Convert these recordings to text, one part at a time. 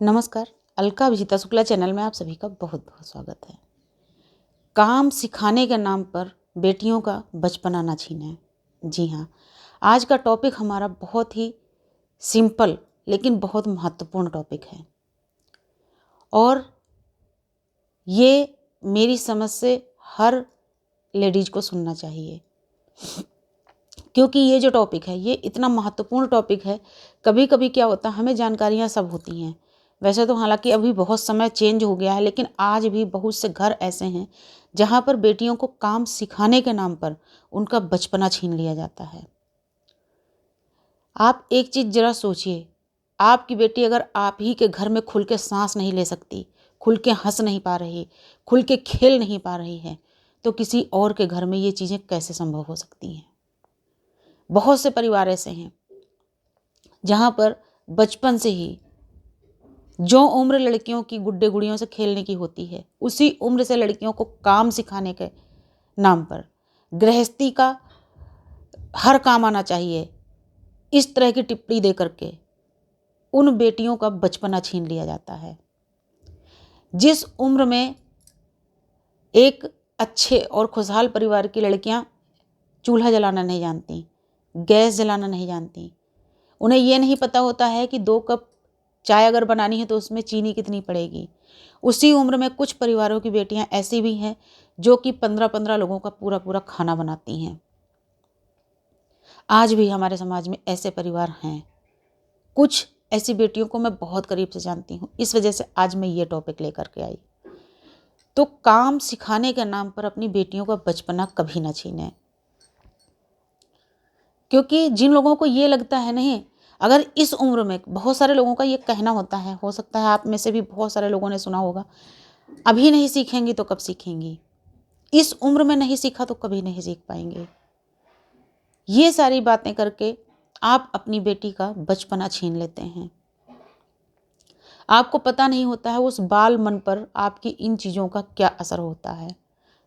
नमस्कार। अलका विजिता शुक्ला चैनल में आप सभी का बहुत बहुत स्वागत है। काम सिखाने के नाम पर बेटियों का बचपना ना छीनें। जी हाँ, आज का टॉपिक हमारा बहुत ही सिंपल लेकिन बहुत महत्वपूर्ण टॉपिक है और ये मेरी समझ से हर लेडीज को सुनना चाहिए, क्योंकि ये जो टॉपिक है ये इतना महत्वपूर्ण टॉपिक है। कभी कभी क्या होता है, हमें जानकारियाँ सब होती हैं, वैसे तो हालांकि अभी बहुत समय चेंज हो गया है, लेकिन आज भी बहुत से घर ऐसे हैं जहाँ पर बेटियों को काम सिखाने के नाम पर उनका बचपना छीन लिया जाता है। आप एक चीज़ ज़रा सोचिए, आपकी बेटी अगर आप ही के घर में खुल के सांस नहीं ले सकती, खुल के हंस नहीं पा रही, खुल के खेल नहीं पा रही है, तो किसी और के घर में ये चीज़ें कैसे संभव हो सकती हैं। बहुत से परिवार ऐसे हैं जहाँ पर बचपन से ही जो उम्र लड़कियों की गुड्डे गुड़ियों से खेलने की होती है, उसी उम्र से लड़कियों को काम सिखाने के नाम पर गृहस्थी का हर काम आना चाहिए, इस तरह की टिप्पणी दे करके उन बेटियों का बचपना छीन लिया जाता है। जिस उम्र में एक अच्छे और खुशहाल परिवार की लड़कियां चूल्हा जलाना नहीं जानती, गैस जलाना नहीं जानती, उन्हें ये नहीं पता होता है कि 2 कप चाय अगर बनानी है तो उसमें चीनी कितनी पड़ेगी, उसी उम्र में कुछ परिवारों की बेटियां ऐसी भी हैं जो कि 15-15 लोगों का पूरा पूरा खाना बनाती हैं। आज भी हमारे समाज में ऐसे परिवार हैं। कुछ ऐसी बेटियों को मैं बहुत करीब से जानती हूँ, इस वजह से आज मैं ये टॉपिक लेकर के आई। तो काम सिखाने के नाम पर अपनी बेटियों का बचपना कभी ना छीनें, क्योंकि जिन लोगों को ये लगता है नहीं, अगर इस उम्र में, बहुत सारे लोगों का ये कहना होता है, हो सकता है आप में से भी बहुत सारे लोगों ने सुना होगा, अभी नहीं सीखेंगी तो कब सीखेंगी, इस उम्र में नहीं सीखा तो कभी नहीं सीख पाएंगे। ये सारी बातें करके आप अपनी बेटी का बचपना छीन लेते हैं। आपको पता नहीं होता है उस बाल मन पर आपकी इन चीज़ों का क्या असर होता है।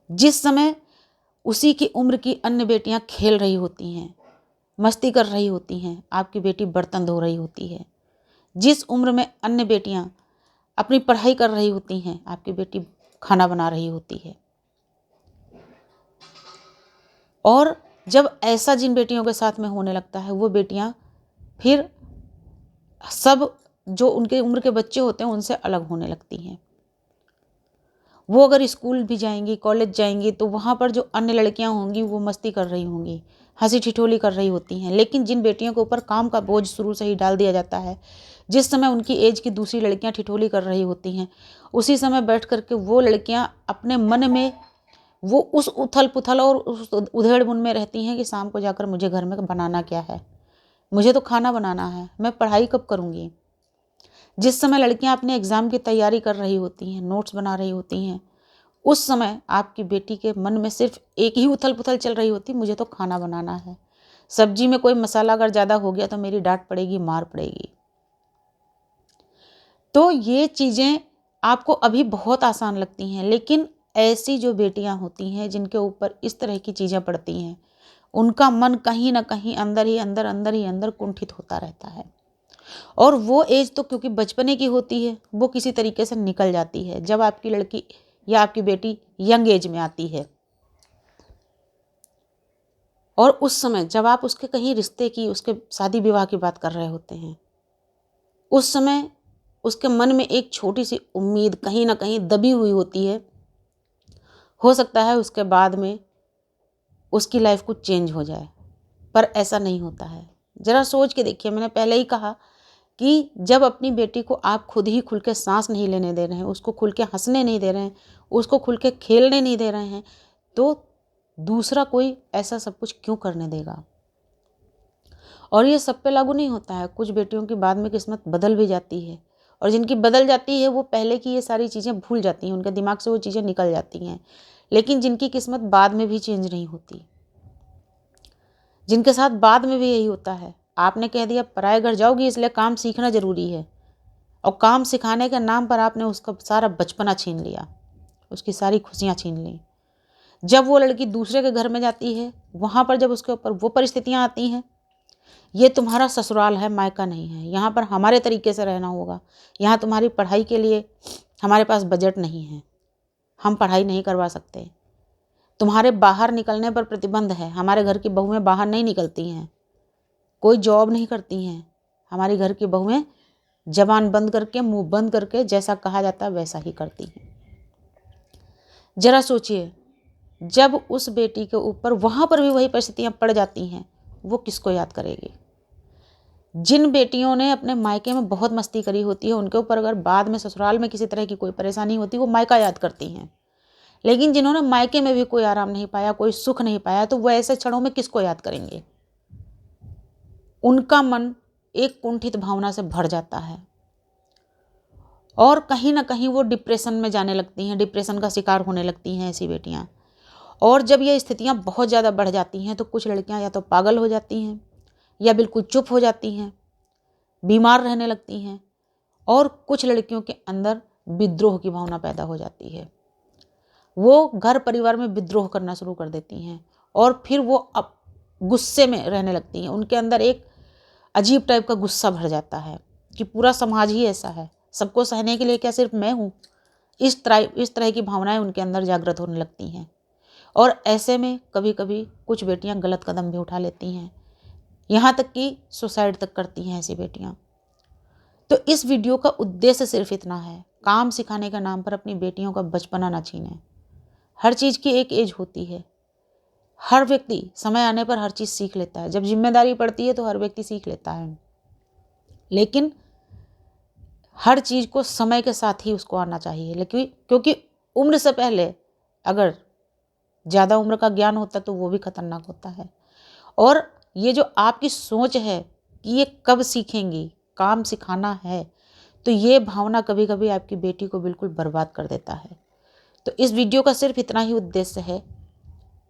जिस समय उसी की उम्र की अन्य बेटियां खेल रही होती हैं, मस्ती कर रही होती हैं, आपकी बेटी बर्तन धो रही होती है। जिस उम्र में अन्य बेटियां अपनी पढ़ाई कर रही होती हैं, आपकी बेटी खाना बना रही होती है। और जब ऐसा जिन बेटियों के साथ में होने लगता है, वो बेटियां फिर सब जो उनके उम्र के बच्चे होते हैं उनसे अलग होने लगती हैं। वो अगर स्कूल भी जाएंगी, कॉलेज जाएंगी, तो वहाँ पर जो अन्य लड़कियाँ होंगी वो मस्ती कर रही होंगी, हंसी ठिठोली कर रही होती हैं। लेकिन जिन बेटियों के ऊपर काम का बोझ शुरू से ही डाल दिया जाता है, जिस समय उनकी एज की दूसरी लड़कियाँ ठिठोली कर रही होती हैं, उसी समय बैठ करके वो लड़कियाँ अपने मन में वो उस उथल पुथल और उस उधेड़ बुन में रहती हैं कि शाम को जाकर मुझे घर में बनाना क्या है, मुझे तो खाना बनाना है, मैं पढ़ाई कब करूँगी। जिस समय लड़कियां अपने एग्ज़ाम की तैयारी कर रही होती हैं, नोट्स बना रही होती हैं, उस समय आपकी बेटी के मन में सिर्फ एक ही उथल पुथल चल रही होती, मुझे तो खाना बनाना है। सब्जी में कोई मसाला अगर ज़्यादा हो गया तो मेरी डांट पड़ेगी, मार पड़ेगी। तो ये चीज़ें आपको अभी बहुत आसान लगती हैं, लेकिन ऐसी जो बेटियां होती हैं जिनके ऊपर इस तरह की चीज़ें पड़ती हैं, उनका मन कहीं ना कहीं अंदर कुंठित होता रहता है। और वो एज तो क्योंकि बचपने की होती है, वो किसी तरीके से निकल जाती है जब आपकी लड़की या आपकी बेटी यंग एज में आती है। और उस समय जब आप उसके कहीं रिश्ते की, उसके शादी विवाह की बात कर रहे होते हैं, उस समय उसके मन में एक छोटी सी उम्मीद कहीं ना कहीं दबी हुई होती है। हो सकता है उसके बाद में उसकी लाइफ कुछ चेंज हो जाए, पर ऐसा नहीं होता है। ज़रा सोच के देखिए, मैंने पहले ही कहा कि जब अपनी बेटी को आप खुद ही खुल के सांस नहीं लेने दे रहे हैं, उसको खुल के हंसने नहीं दे रहे हैं, उसको खुल के खेलने नहीं दे रहे हैं, तो दूसरा कोई ऐसा सब कुछ क्यों करने देगा। और ये सब पे लागू नहीं होता है, कुछ बेटियों की बाद में किस्मत बदल भी जाती है, और जिनकी बदल जाती है वो पहले की ये सारी चीज़ें भूल जाती हैं, उनके दिमाग से वो चीज़ें निकल जाती हैं। लेकिन जिनकी किस्मत बाद में भी चेंज नहीं होती, जिनके साथ बाद में भी यही होता है, आपने कह दिया पराए घर जाओगी इसलिए काम सीखना ज़रूरी है, और काम सिखाने के नाम पर आपने उसका सारा बचपना छीन लिया, उसकी सारी खुशियाँ छीन ली। जब वो लड़की दूसरे के घर में जाती है, वहाँ पर जब उसके ऊपर वो परिस्थितियाँ आती हैं, ये तुम्हारा ससुराल है, मायका नहीं है। यहाँ पर हमारे तरीके से रहना होगा। यहाँ तुम्हारी पढ़ाई के लिए हमारे पास बजट नहीं है, हम पढ़ाई नहीं करवा सकते। तुम्हारे बाहर निकलने पर प्रतिबंध है। हमारे घर की बहुएं बाहर नहीं निकलती हैं, कोई जॉब नहीं करती हैं। हमारी घर की बहुएं जबान बंद करके, मुंह बंद करके जैसा कहा जाता है वैसा ही करती हैं। जरा सोचिए, जब उस बेटी के ऊपर वहाँ पर भी वही परिस्थितियाँ पड़ जाती हैं, वो किसको याद करेगी? जिन बेटियों ने अपने मायके में बहुत मस्ती करी होती है, उनके ऊपर अगर बाद में ससुराल में किसी तरह की कोई परेशानी होती है, वो मायका याद करती हैं। लेकिन जिन्होंने मायके में भी कोई आराम नहीं पाया, कोई सुख नहीं पाया, तो वो ऐसे क्षणों में किसको याद करेंगे? उनका मन एक कुंठित भावना से भर जाता है और कहीं ना कहीं वो डिप्रेशन में जाने लगती हैं, डिप्रेशन का शिकार होने लगती हैं ऐसी बेटियां। और जब ये स्थितियां बहुत ज़्यादा बढ़ जाती हैं तो कुछ लड़कियां या तो पागल हो जाती हैं या बिल्कुल चुप हो जाती हैं, बीमार रहने लगती हैं, और कुछ लड़कियों के अंदर विद्रोह की भावना पैदा हो जाती है। वो घर परिवार में विद्रोह करना शुरू कर देती हैं और फिर वो अब गुस्से में रहने लगती हैं। उनके अंदर एक अजीब टाइप का गुस्सा भर जाता है कि पूरा समाज ही ऐसा है, सबको सहने के लिए क्या सिर्फ मैं हूँ। इस तरह की भावनाएं उनके अंदर जागृत होने लगती हैं और ऐसे में कभी कभी कुछ बेटियां गलत कदम भी उठा लेती हैं, यहाँ तक कि सुसाइड तक करती हैं ऐसी बेटियां। तो इस वीडियो का उद्देश्य सिर्फ इतना है, काम सिखाने का नाम पर अपनी बेटियों का बचपना ना छीनें। हर चीज़ की एक एज होती है, हर व्यक्ति समय आने पर हर चीज़ सीख लेता है। जब जिम्मेदारी पड़ती है तो हर व्यक्ति सीख लेता है, लेकिन हर चीज़ को समय के साथ ही उसको आना चाहिए। लेकिन क्योंकि उम्र से पहले अगर ज़्यादा उम्र का ज्ञान होता तो वो भी खतरनाक होता है। और ये जो आपकी सोच है कि ये कब सीखेंगी, काम सिखाना है, तो ये भावना कभी कभी आपकी बेटी को बिल्कुल बर्बाद कर देता है। तो इस वीडियो का सिर्फ इतना ही उद्देश्य है,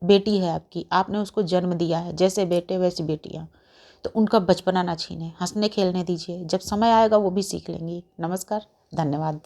बेटी है आपकी, आपने उसको जन्म दिया है, जैसे बेटे वैसी बेटियाँ, तो उनका बचपना ना छीनें, हंसने खेलने दीजिए। जब समय आएगा वो भी सीख लेंगी। नमस्कार, धन्यवाद।